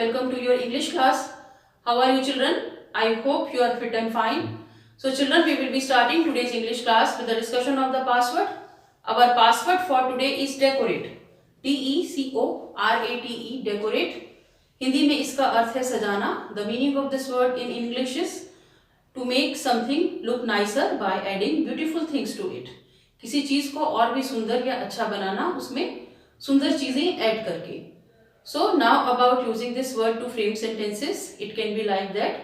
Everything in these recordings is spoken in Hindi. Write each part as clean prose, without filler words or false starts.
welcome to your English class. How are you children? I hope you are fit and fine. So children, we will be starting today's English class with the discussion of the password. Our password for today is decorate. DECORATE, decorate. Hindi में इसका अर्थ है सजाना. The meaning of this word in English is to make something look nicer by adding beautiful things to it. किसी चीज को और भी सुंदर या अच्छा बनाना, उसमें सुंदर चीजें ऐड करके. So now about using this word to frame sentences, it can be like that.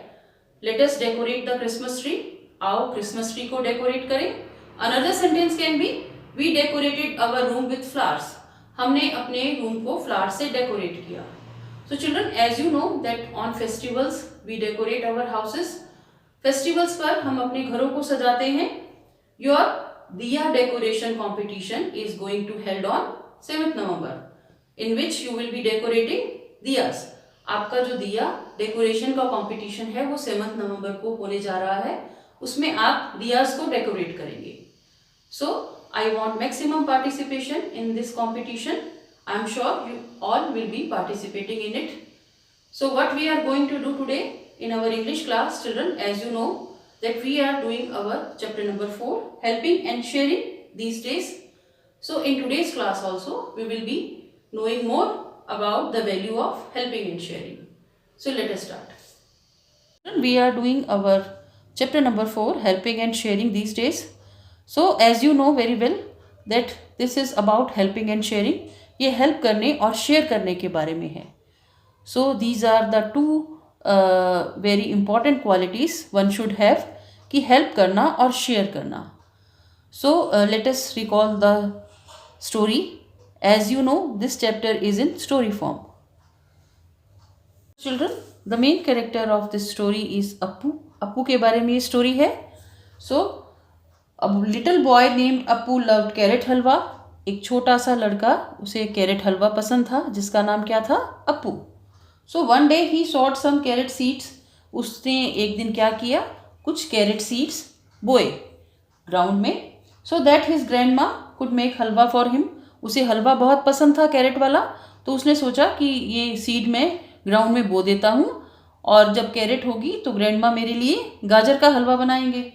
Let us decorate the Christmas tree. आओ Christmas tree को decorate करें. Another sentence can be we decorated our room with flowers. हमने अपने रूम को फ्लावर से डेकोरेट किया. So children, as you know that on festivals we decorate our houses. Festivals पर हम अपने घरों को सजाते हैं. Your diya decoration competition is going to held on 7th November, in which you will be decorating diyas. आपका जो दिया डेकोरेशन का कंपटीशन है वो 7th नवंबर को होने जा रहा है. उसमें आप दियास को डेकोरेट करेंगे. So I want maximum participation in this competition. I am sure you all will be participating in it. So what we are going to do today in our English class, children, as you know that we are doing our chapter number 4, helping and sharing these days. So in today's class also we will be knowing more about the value of helping and sharing. So let us start. We are doing our chapter number 4, helping and sharing these days. So as you know very well that this is about helping and sharing. ये help करने और share करने के बारे में है. So these are the two very important qualities one should have, कि help करना और share करना. So let us recall the story. As you know, this chapter is in story form. Children, the main character of this story is Appu. Appu के बारे में ये story है. So a little boy named Appu loved carrot halwa. एक छोटा सा लड़का, उसे कैरेट हलवा पसंद था, जिसका नाम क्या था? Appu. So one day he sowed some carrot seeds. उसने एक दिन क्या किया? कुछ कैरेट सीड्स बोए ग्राउंड में. So that his grandma could make halwa for him. उसे हलवा बहुत पसंद था कैरेट वाला, तो उसने सोचा कि ये सीड मैं ग्राउंड में बो देता हूँ और जब कैरेट होगी तो ग्रैंडमा मेरे लिए गाजर का हलवा बनाएंगे.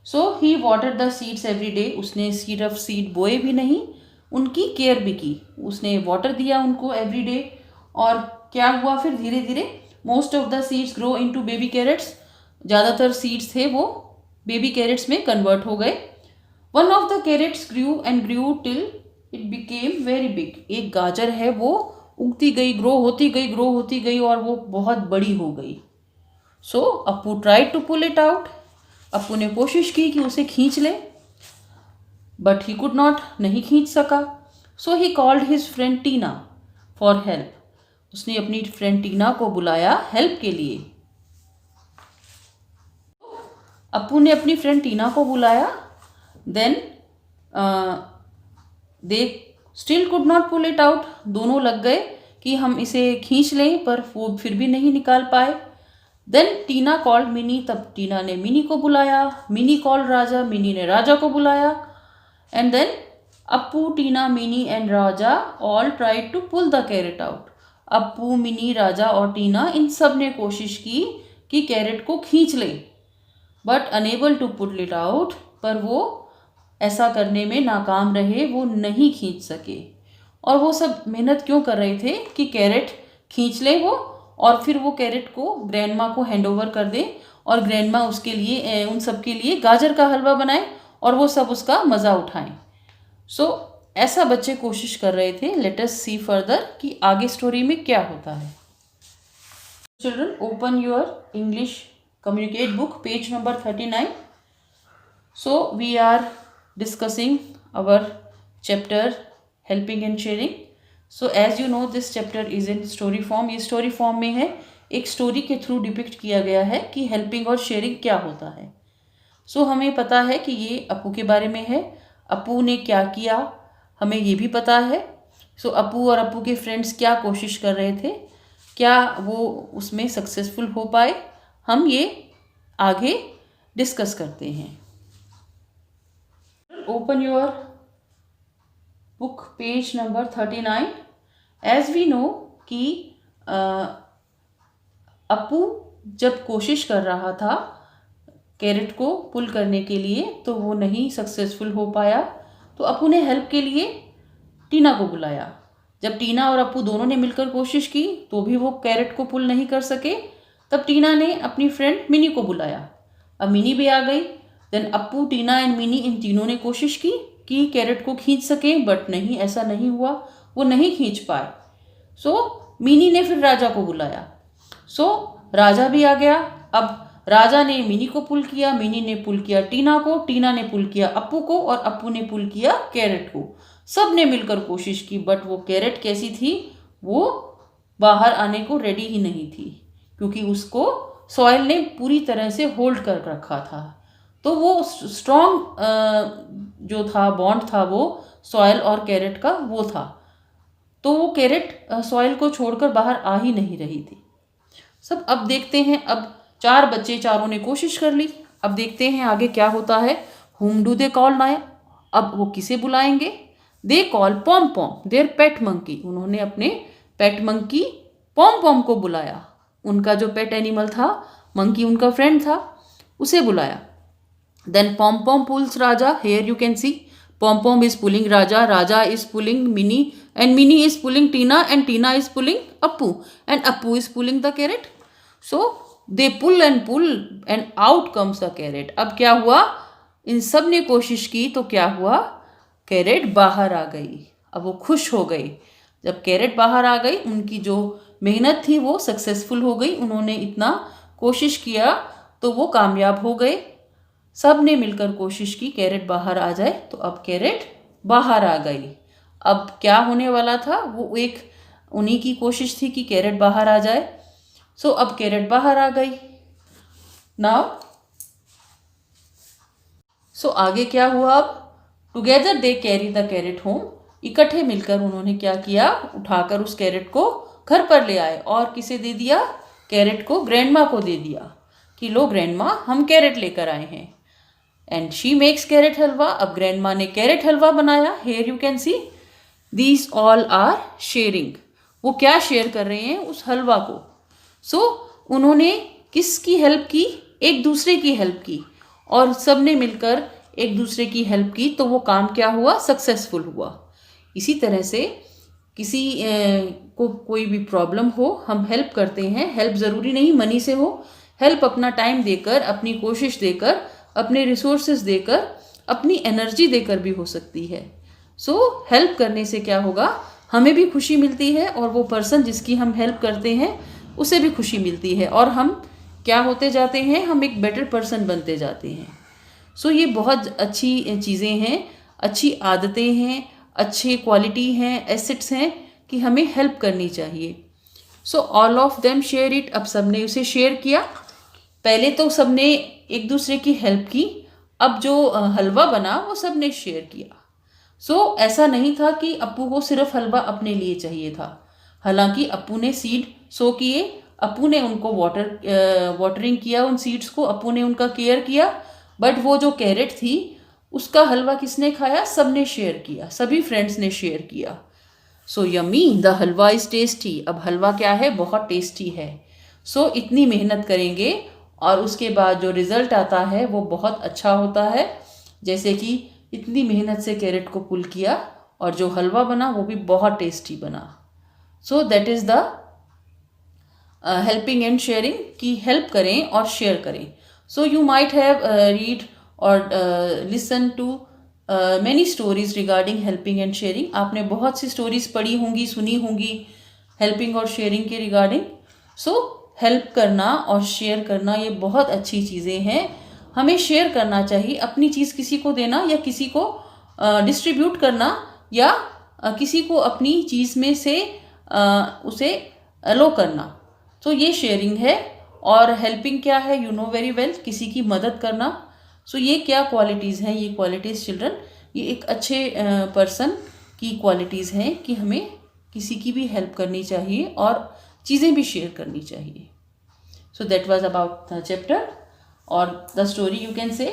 So he watered the seeds every day. उसने सिर्फ सीड बोए भी नहीं, उनकी केयर भी की. उसने वाटर दिया उनको एवरी डे. और क्या हुआ फिर? धीरे धीरे most of the seeds grow into baby carrots. ज़्यादातर सीड्स थे वो बेबी कैरेट्स में कन्वर्ट हो गए. One of the carrots grew and grew till it became very big. एक गाजर है वो उगती गई, ग्रो होती गई और वो बहुत बड़ी हो गई. So Appu tried to pull it out. Appu ने कोशिश की कि उसे खींच ले, बट ही कुड नॉट, नहीं खींच सका. So he called his friend Tina for help. उसने अपनी फ्रेंड टीना को बुलाया हेल्प के लिए. अप्पू ने अपनी फ्रेंड टीना को बुलाया. Then they still could not pull it out. दोनों लग गए कि हम इसे खींच लें, पर वो फिर भी नहीं निकाल पाए. देन टीना कॉल्ड मिनी. तब टीना ने मिनी को बुलाया. मिनी कॉल्ड राजा. मिनी ने राजा को बुलाया. And then Appu, Tina, Mini and Raja all tried to pull the carrot out. Appu, Mini, Raja और टीना इन सब ने कोशिश की कि कैरेट को खींच ले, but unable to pull it out. पर वो ऐसा करने में नाकाम रहे, वो नहीं खींच सके. और वो सब मेहनत क्यों कर रहे थे कि कैरेट खींच ले वो, और फिर वो कैरेट को ग्रैंडमा को हैंड ओवर कर दे और ग्रैंडमा उसके लिए, उन सब के लिए गाजर का हलवा बनाए और वो सब उसका मज़ा उठाएं. सो ऐसा बच्चे कोशिश कर रहे थे. लेट अस सी फर्दर कि आगे स्टोरी में क्या होता है. Children, open your English communicate book, page number 39. So we are discussing our chapter helping and sharing. So as you know this chapter is in story form. ये स्टोरी फॉर्म में है. एक स्टोरी के थ्रू डिपिक्ट किया गया है कि हेल्पिंग और शेयरिंग क्या होता है. सो हमें पता है कि ये अप्पू के बारे में है. अप्पू ने क्या किया हमें ये भी पता है. सो अप्पू और अप्पू के फ्रेंड्स क्या कोशिश कर रहे थे, क्या वो उसमें सक्सेसफुल हो पाए, हम ये आगे डिस्कस करते हैं. Open your book, page number 39. As we know कि अप्पू जब कोशिश कर रहा था कैरेट को पुल करने के लिए तो वो नहीं सक्सेसफुल हो पाया। तो अप्पू ने हेल्प के लिए टीना को बुलाया। जब टीना और अप्पू दोनों ने मिलकर कोशिश की तो भी वो कैरेट को पुल नहीं कर सके। तब टीना ने अपनी फ्रेंड मिनी को बुलाया। अब मिनी भी आ गई। Then Appu, Tina and Mini, इन तीनों ने कोशिश की कि कैरेट को खींच सकें, बट नहीं, ऐसा नहीं हुआ, वो नहीं खींच पाए। सो मिनी ने फिर राजा को बुलाया। सो राजा भी आ गया। अब राजा ने मिनी को पुल किया, मिनी ने पुल किया टीना को, टीना ने पुल किया अप्पू को और अप्पू ने पुल किया कैरेट को। सब ने मिलकर कोशिश की, बट वो कैरेट कैसी थी, वो बाहर आने को रेडी ही नहीं थी, क्योंकि उसको सॉइल ने पूरी तरह से होल्ड कर रखा था। तो वो स्ट्रॉन्ग जो था बॉन्ड था वो सॉइल और कैरेट का वो था। तो वो कैरेट सॉइल को छोड़कर बाहर आ ही नहीं रही थी। सब अब देखते हैं। अब 4 बच्चे, चारों ने कोशिश कर ली। अब देखते हैं आगे क्या होता है। whom do they call now? अब वो किसे बुलाएंगे? They call Pom Pom their pet monkey. उन्होंने अपने पेट मंकी पॉम पॉम को बुलाया। उनका जो पेट एनिमल था, मंकी उनका फ्रेंड था, उसे बुलाया। Then Pom Pom pulls Raja. Here you can see Pom Pom is pulling Raja, Raja is pulling Mini, and Mini is pulling Tina, and Tina is pulling Appu, and Appu is pulling the carrot. So they pull and out comes the carrot. अब क्या हुआ, इन सब ने कोशिश की तो क्या हुआ, कैरेट बाहर आ गई। अब वो खुश हो गई। जब कैरेट बाहर आ गई, उनकी जो मेहनत थी वो सक्सेसफुल हो गई। उन्होंने इतना कोशिश किया तो वो कामयाब हो गए। सब ने मिलकर कोशिश की कैरेट बाहर आ जाए, तो अब कैरेट बाहर आ गई। अब क्या होने वाला था, वो एक उन्हीं की कोशिश थी कि कैरेट बाहर आ जाए। सो अब कैरेट बाहर आ गई। नाउ सो आगे क्या हुआ, अब together they carry the carat home. इकट्ठे मिलकर उन्होंने क्या किया, उठाकर उस कैरेट को घर पर ले आए। और किसे दे दिया, कैरेट को ग्रैंडमा को दे दिया कि लो ग्रैंडमा, हम कैरेट लेकर आए हैं। And she makes carrot halwa. अब ग्रैंडमा ने कैरेट हलवा बनाया। Here you can see these all are sharing. वो क्या शेयर कर रहे हैं, उस हलवा को। सो उन्होंने किसकी हेल्प की, एक दूसरे की हेल्प की, और सब ने मिलकर एक दूसरे की हेल्प की, तो वो काम क्या हुआ, सक्सेसफुल हुआ। इसी तरह से किसी को कोई भी प्रॉब्लम हो, हम हेल्प करते हैं। हेल्प ज़रूरी नहीं मनी से हो, हेल्प अपना टाइम देकर, अपनी कोशिश देकर, अपने रिसोर्सेज देकर, अपनी एनर्जी देकर भी हो सकती है। सो हेल्प करने से क्या होगा, हमें भी खुशी मिलती है और वो पर्सन जिसकी हम हेल्प करते हैं उसे भी खुशी मिलती है, और हम क्या होते जाते हैं, हम एक बेटर पर्सन बनते जाते हैं। सो ये बहुत अच्छी चीज़ें हैं, अच्छी आदतें हैं, अच्छे क्वालिटी हैं, एसेट्स हैं कि हमें हेल्प करनी चाहिए। So all of them share it. अब सब ने उसे शेयर किया। पहले तो सब ने एक दूसरे की हेल्प की, अब जो हलवा बना वो सब ने शेयर किया। सो ऐसा नहीं था कि अप्पू को सिर्फ हलवा अपने लिए चाहिए था। हालांकि अप्पू ने सीड सो किए, अप्पू ने उनको वाटरिंग किया उन सीड्स को, अप्पू ने उनका केयर किया, बट वो जो कैरेट थी उसका हलवा किसने खाया, सब ने शेयर किया, सभी फ्रेंड्स ने शेयर किया। So yummy the halwa is tasty. अब हलवा क्या है, बहुत टेस्टी है। सो इतनी मेहनत करेंगे और उसके बाद जो रिज़ल्ट आता है वो बहुत अच्छा होता है। जैसे कि इतनी मेहनत से कैरेट को पुल किया और जो हलवा बना वो भी बहुत टेस्टी बना। So that is the helping and sharing, कि हेल्प करें और शेयर करें। So you might have read और listen to many stories regarding helping and sharing. आपने बहुत सी स्टोरीज पढ़ी होंगी, सुनी होंगी हेल्पिंग और शेयरिंग के रिगार्डिंग। सो हेल्प करना और शेयर करना ये बहुत अच्छी चीज़ें हैं। हमें शेयर करना चाहिए, अपनी चीज़ किसी को देना या किसी को डिस्ट्रीब्यूट करना, या किसी को अपनी चीज़ में से उसे अलो करना। तो ये शेयरिंग है। और हेल्पिंग क्या है, यू नो वेरी वेल, किसी की मदद करना। सो ये क्या क्वालिटीज़ हैं, ये क्वालिटीज़ चिल्ड्रन, ये एक अच्छे पर्सन की क्वालिटीज़ हैं कि हमें किसी की भी हेल्प करनी चाहिए और चीज़ें भी शेयर करनी चाहिए। So that was about the chapter और the story. You can say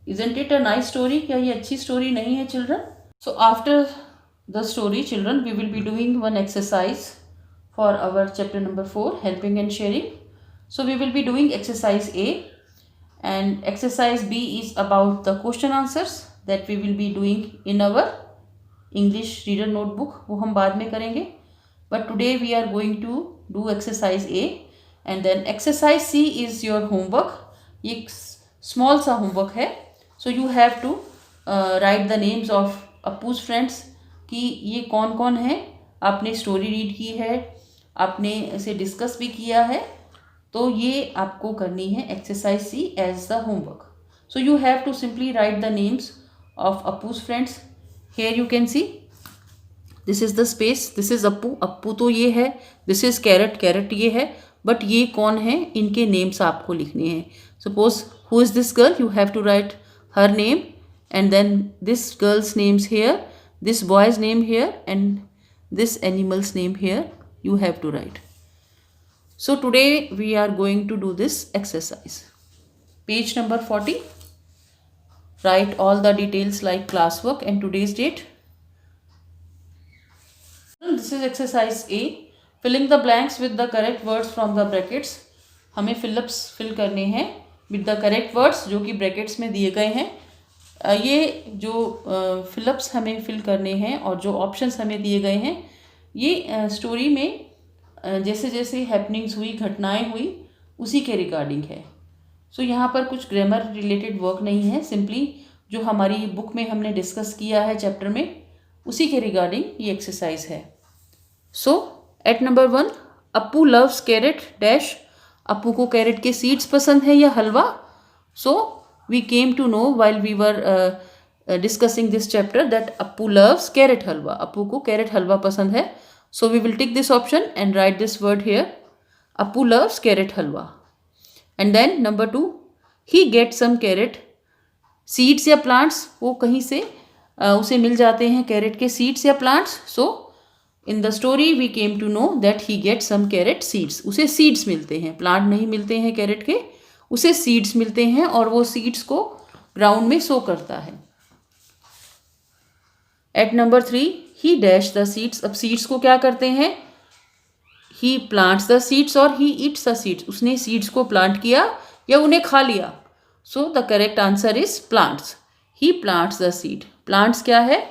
isn't it a nice story, क्या ये अच्छी स्टोरी नहीं है children? So after the story children we will be doing one exercise for our chapter number 4, helping and sharing. So we will be doing exercise A, and exercise B is about the question answers that we will be doing in our English reader notebook. वो हम बाद में करेंगे, but today we are going to do exercise A, and then exercise C is your homework. ये small सा homework है. So you have to write the names of Appu's friends, कि ये कौन कौन है. आपने स्टोरी रीड की है, आपने इसे डिस्कस भी किया है, तो ये आपको करनी है exercise see as the homework. So you have to simply write the names of Appu's friends. Here you can see this is the space, this is Appu. Appu तो ये है, दिस इज कैरेट, कैरेट ये है, बट ये कौन है, इनके नेम्स आपको लिखने हैं. Suppose who is this girl, you have to write her name, and then this girls names here, this boy's name here, and this animal's name here you have to write. So today we are going to do this exercise. Page number 40. Write all the details like classwork and today's date. This is exercise A. Filling the blanks with the correct words from the brackets. हमें fill-ups fill करने हैं with the correct words जो कि brackets में दिए गए हैं. ये जो फिलअप्स हमें फिल करने हैं और जो ऑप्शंस हमें दिए गए हैं, ये स्टोरी में जैसे जैसे हैपनिंग्स हुई, घटनाएं हुई, उसी के रिगार्डिंग है. सो यहाँ पर कुछ ग्रामर रिलेटेड वर्क नहीं है, सिंपली जो हमारी बुक में हमने डिस्कस किया है चैप्टर में, उसी के रिगार्डिंग ये एक्सरसाइज है. So at number 1, Appu loves carrot dash. Appu को कैरेट के सीड्स पसंद है या हलवा. सो we came to know while we were discussing this chapter that Appu loves carrot halwa. Appu को carrot halwa पसंद है. So we will take this option and write this word here. Appu loves carrot halwa. And then number 2, he gets some carrot seeds या plants. वो कहीं से उसे मिल जाते हैं carrot के seeds या plants. So in the story we came to know that he gets some carrot seeds. उसे seeds मिलते हैं, plant नहीं मिलते हैं carrot के, उसे सीड्स मिलते हैं और वो सीड्स को ग्राउंड में सो करता है. At number 3, he dash the seeds. अब सीड्स को क्या करते हैं, ही प्लांट्स द सीड्स और ही ईट्स द सीड्स. उसने सीड्स को प्लांट किया या उन्हें खा लिया. So the correct answer is plants. He plants the seed. Plants क्या है,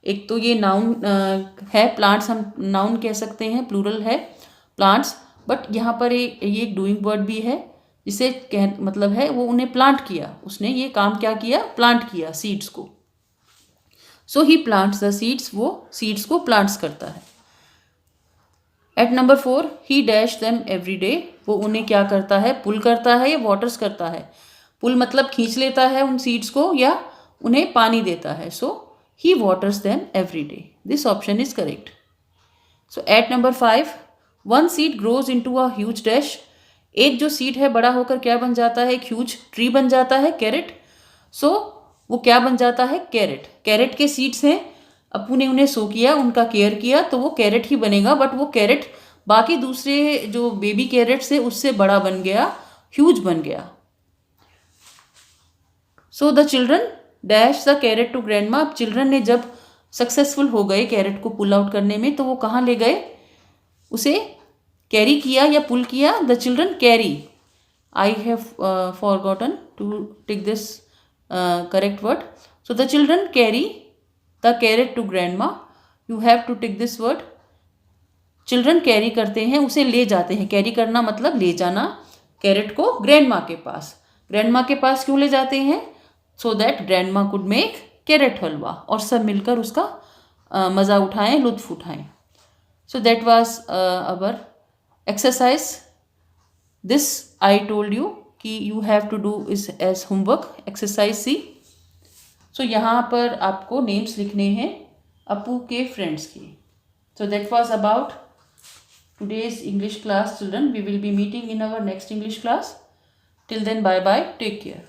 एक तो ये नाउन है, प्लांट्स हम नाउन कह सकते हैं, प्लूरल है प्लांट्स, बट यहाँ पर ये एक डूइंग वर्ड भी है, जिसे मतलब है वो उन्हें प्लांट किया, उसने ये काम क्या किया, प्लांट किया सीड्स को. So he plants the seeds, वो सीड्स को प्लांट्स करता है. At number 4, he dash them every day. वो उन्हें क्या करता है, पुल करता है या वाटर्स करता है. पुल मतलब खींच लेता है उन सीड्स को या उन्हें पानी देता है. So he waters them every day. This option is correct. So at number 5, one seed grows into a huge dash. एक जो सीड है बड़ा होकर क्या बन जाता है, एक ह्यूज ट्री बन जाता है, कैरेट. सो वो क्या बन जाता है, कैरेट. कैरेट के सीड्स हैं, अप्पू ने उन्हें सो किया, उनका केयर किया, तो वो कैरेट ही बनेगा, बट वो कैरेट बाकी दूसरे जो बेबी कैरेट से उससे बड़ा बन गया, ह्यूज बन गया. So the children dash the carrot to grandma. अब चिल्ड्रन ने जब सक्सेसफुल हो गए कैरेट को पुल आउट करने में, तो वो कहाँ ले गए, उसे कैरी किया या पुल किया. The children carry. I have forgotten to take this correct word. So the children carry the carrot to grandma. You have to take this word. Children carry करते हैं, उसे ले जाते हैं. कैरी करना मतलब ले जाना, कैरेट को ग्रैंडमा के पास. ग्रैंडमा के पास क्यों ले जाते हैं, so that grandma could make carrot halwa, और सब मिलकर उसका मज़ा उठाएं, लुत्फ उठाएं. So that was our exercise. This I told you कि you have to do is as homework, exercise C. So यहाँ पर आपको names लिखने हैं अप्पू के friends की. So that was about today's English class, children. We will be meeting in our next English class. Till then, bye bye, take care.